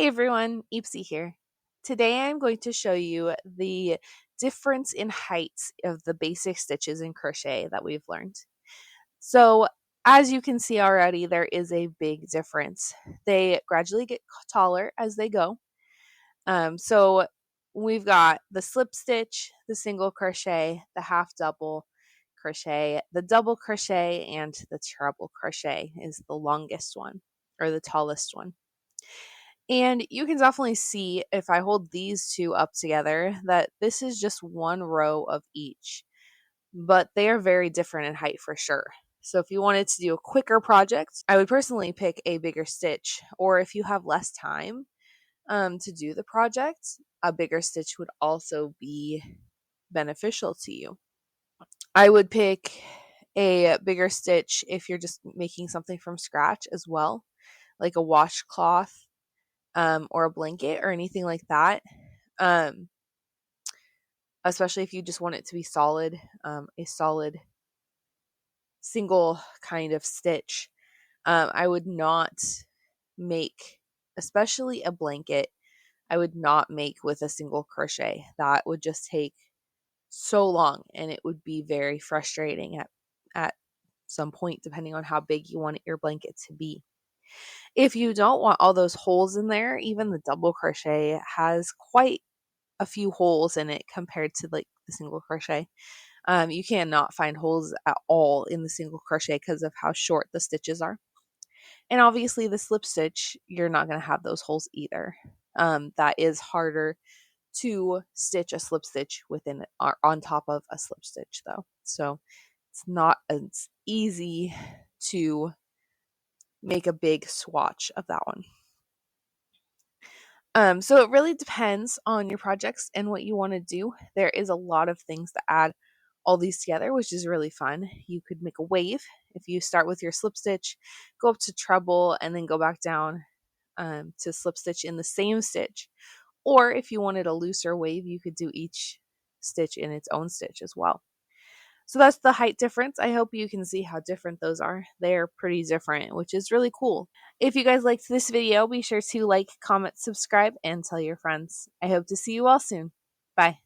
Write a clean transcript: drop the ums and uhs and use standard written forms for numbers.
everyone, Eepsy here. Today I'm going to show you the difference in heights of the basic stitches in crochet that we've learned. So as you can see already, there is a big difference. They gradually get taller as they go. So we've got the slip stitch, the single crochet, the half double crochet, the double crochet, and the treble crochet is the longest one or the tallest one. And you can definitely see if I hold these two up together that this is just one row of each, but they are very different in height for sure. So if you wanted to do a quicker project, I would personally pick a bigger stitch, or if you have less time to do the project, a bigger stitch would also be beneficial to you. I would pick a bigger stitch if you're just making something from scratch as well, like a washcloth or a blanket or anything like that. Especially if you just want it to be solid, a solid single kind of stitch. I would not make, especially a blanket, I would not make with a single crochet. That would just take so long and it would be very frustrating at some point, depending on how big you want your blanket to be. If you don't want all those holes in there, even the double crochet has quite a few holes in it compared to like the single crochet. You cannot find holes at all in the single crochet because of how short the stitches are. And obviously the slip stitch, you're not going to have those holes either. That is harder to stitch a slip stitch within or on top of a slip stitch though. So it's not as easy to make a big swatch of that one. So it really depends on your projects and what you want to do. There is a lot of things that add all these together, which is really fun. You could make a wave if you start with your slip stitch, go up to treble, and then go back down to slip stitch in the same stitch. Or if you wanted a looser wave, you could do each stitch in its own stitch as well. So that's the height difference. I hope you can see how different those are. They're pretty different, which is really cool. If you guys liked this video, be sure to like, comment, subscribe, and tell your friends. I hope to see you all soon. Bye.